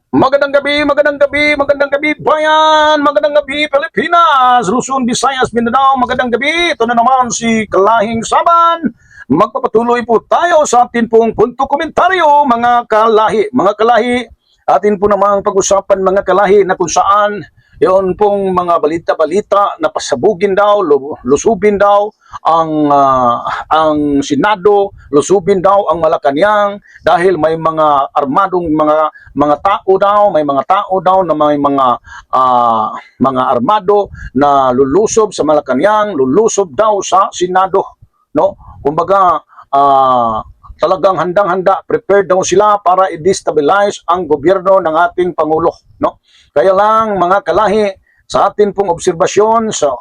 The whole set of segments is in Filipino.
Magandang gabi bayan, magandang gabi Pilipinas, Luzon, Visayas, Mindanao, magandang gabi. Ito na naman si Kalahing Saban. Magpapatuloy po tayo sa atin pong punto komentaryo, mga kalahi. Mga kalahi, atin po namang pag-usapan mga kalahi na kung saan yon pong mga balita-balita na pasabugin daw, lusubin daw ang Senado, lusubin daw ang Malacanang dahil may mga armadong mga tao daw, may mga tao daw na may mga armado na lulusob sa Malacanang, lulusob daw sa Senado, no? Kumbaga talagang handang-handa, prepared daw sila para i-destabilize ang gobyerno ng ating Pangulo, no? Kaya lang mga kalahi, sa atin pong obserbasyon sa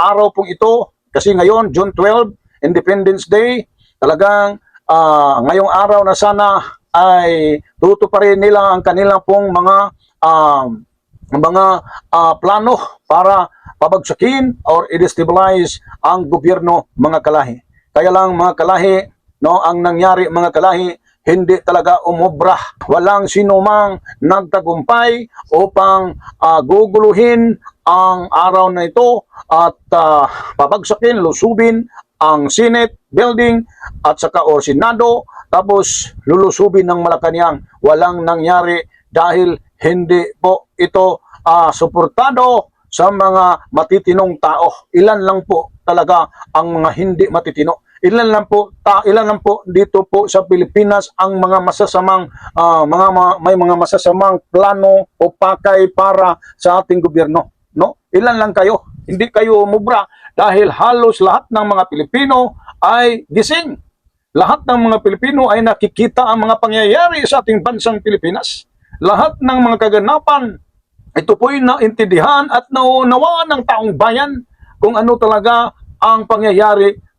araw pong ito, kasi ngayon June 12, Independence Day, talagang ngayong araw na sana ay tutuparin nila ang kanilang pong mga plano para pabagsakin or i-destabilize ang gobyerno, mga kalahi. Kaya lang mga kalahi, no, ang nangyari mga kalahi, hindi talaga umobra. Walang sinumang nagtagumpay upang guguluhin ang araw na ito at pabagsakin, lusubin ang Senate building at saka o Senado, tapos lulusubin ng Malacanang. Walang nangyari dahil hindi po ito suportado sa mga matitinong tao. Ilan lang po talaga ang mga hindi matitino. Ilan lang po dito po sa Pilipinas ang mga masasamang may mga masasamang plano o pakay para sa ating gobyerno, no? Ilan lang kayo. Hindi kayo mubra dahil halos lahat ng mga Pilipino ay gising. Lahat ng mga Pilipino ay nakikita ang mga pangyayari sa ating bansang Pilipinas. Lahat ng mga kaganapan, ito po'y naintindihan at naunawaan ng taong bayan kung ano talaga ang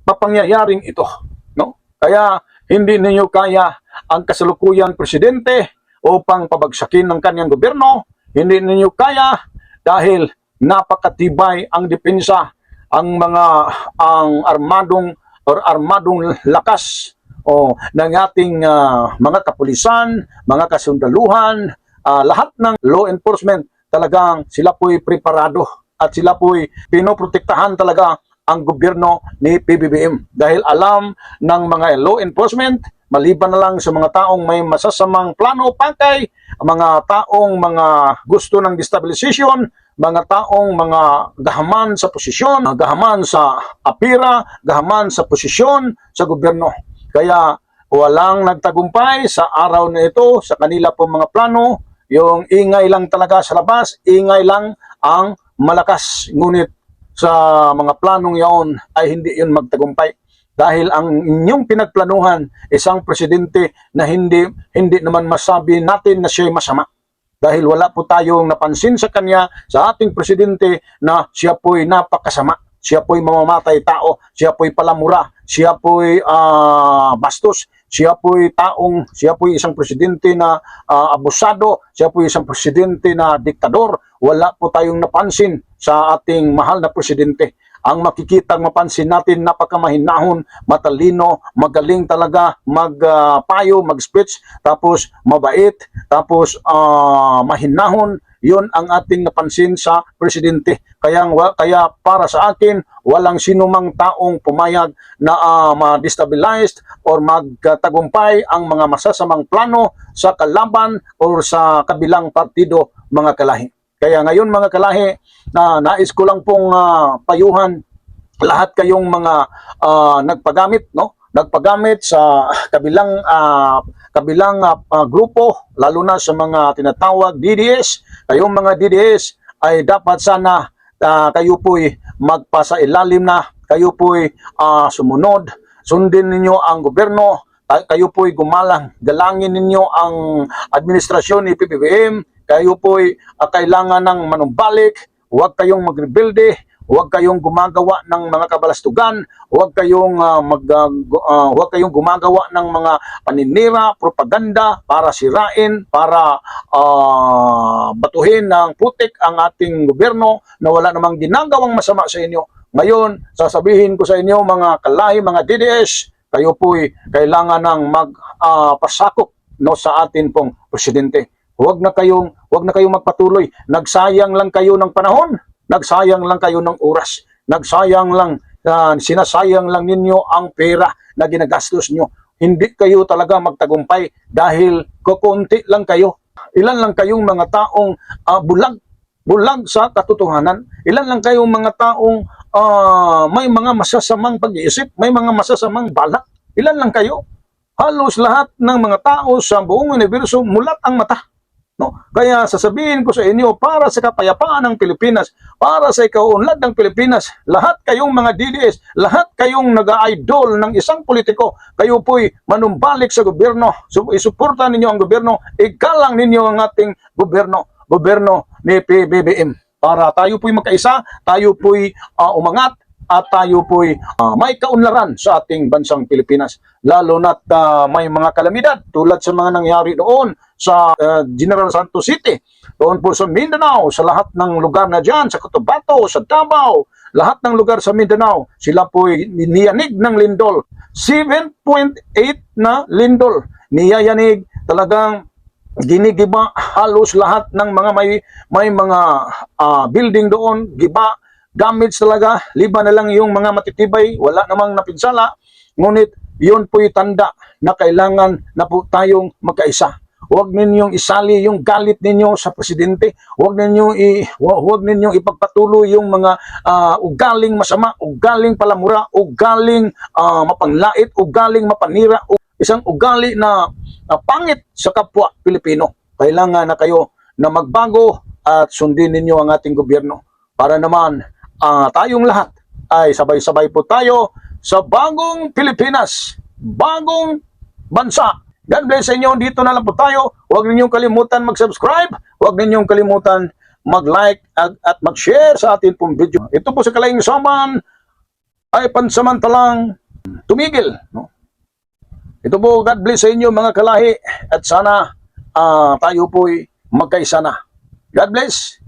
papangyayaring ito, no? Kaya hindi ninyo kaya ang kasalukuyang presidente upang pabagsakin ng kanyang gobyerno. Hindi ninyo kaya dahil napakatibay ang depensa, ang armadong lakas ng ating mga kapulisan, mga kasundaluhan, lahat ng law enforcement, talagang sila po'y preparado at sila po'y pinoprotektahan talaga ang gobyerno ni PBBM dahil alam ng mga law enforcement, maliban na lang sa mga taong may masasamang plano pakay, mga taong mga gusto ng destabilization, mga taong mga gahaman sa posisyon, gahaman sa apira, gahaman sa posisyon sa gobyerno. Kaya walang nagtagumpay sa araw na ito sa kanila pong mga plano. Yung ingay lang talaga sa labas, ingay lang ang malakas. Ngunit sa mga planong yaon ay hindi yun magtagumpay. Dahil ang inyong pinagplanuhan, isang presidente na hindi naman masabi natin na siya'y masama. Dahil wala po tayong napansin sa kanya, sa ating presidente, na siya po'y napakasama. Siya po'y mamamatay tao, siya po'y palamura, siya po'y bastos, siya po'y isang presidente na abusado, siya po'y isang presidente na diktador. Wala po tayong napansin sa ating mahal na presidente. Ang makikitang mapansin natin, napakamahinahon, matalino, magaling talaga magpayo, mag-speech, tapos mabait, tapos mahinahon. Yun ang ating napansin sa presidente. Kaya para sa akin, walang sinumang taong pumayag na ma-destabilized or magtagumpay ang mga masasamang plano sa kalaban or sa kabilang partido, mga kalahi. Kaya ngayon mga kalahi, nais ko lang pong payuhan lahat kayong mga nagpagamit, no? Nagpagamit sa kabilang grupo, lalo na sa mga tinatawag DDS. Kayong mga DDS ay dapat sana kayo po'y magpasailalim na, kayo po'y sumunod, sundin ninyo ang gobyerno, kayo po'y galangin ninyo ang administrasyon ni PBBM, kayo po'y kailangan ng manumbalik, huwag kayong magrebelde, huwag kayong gumagawa ng mga kabalastugan, huwag kayong gumagawa ng mga paninira, propaganda para sirain, para batuhin ng putik ang ating gobyerno na wala namang ginagawang masama sa inyo. Ngayon, sasabihin ko sa inyo mga kalahi, mga DDS, kayo po'y kailangan ng magpasakop no, sa atin pong presidente. Huwag na kayong magpatuloy. Nagsayang lang kayo ng panahon, nagsayang lang kayo ng oras, nagsayang lang, sinasayang lang ninyo ang pera na ginagastos nyo. Hindi kayo talaga magtagumpay dahil kukunti lang kayo. Ilan lang kayong mga taong bulag sa katotohanan. Ilan lang kayong mga taong may mga masasamang pag-iisip, may mga masasamang balak. Ilan lang kayo. Halos lahat ng mga tao sa buong universo mulat ang mata. No? Kaya sasabihin ko sa inyo, para sa kapayapaan ng Pilipinas, para sa ikaunlad ng Pilipinas, lahat kayong mga DDS, lahat kayong nag-idol ng isang politiko, kayo po'y manumbalik sa gobyerno, isuporta ninyo ang gobyerno, igalang ninyo ang ating gobyerno ni PBBM. Para tayo po'y magkaisa, tayo po'y umangat, at tayo po'y may kaunlaran sa ating bansang Pilipinas. Lalo na't may mga kalamidad tulad sa mga nangyari doon sa General Santos City, doon po sa Mindanao, sa lahat ng lugar na dyan, sa Cotabato, sa Davao, lahat ng lugar sa Mindanao, sila po'y niyanig ng lindol. 7.8 na lindol. Niyayanig, talagang ginigiba halos lahat ng mga may mga building doon, giba, damage talaga, liba na lang yung mga matitibay, wala namang napinsala, ngunit yun po'y tanda na kailangan na po tayong magkaisa. Huwag ninyong isali yung galit ninyo sa presidente, huwag ninyong ipagpatuloy yung mga ugaling masama, ugaling palamura, ugaling mapanglait, ugaling mapanira, isang ugali na pangit sa kapwa Pilipino. Kailangan na kayo na magbago at sundin ninyo ang ating gobyerno para naman tayong lahat ay sabay-sabay po tayo sa bagong Pilipinas, bagong bansa. God bless sa inyo. Dito na lang po tayo. Huwag ninyong kalimutan mag-subscribe. Huwag ninyong kalimutan mag-like at mag-share sa atin pong video. Ito po sa Kalayang Saman ay pansamantalang tumigil. No? Ito po, God bless sa inyo mga kalahi at sana tayo po'y magkaisa na. God bless.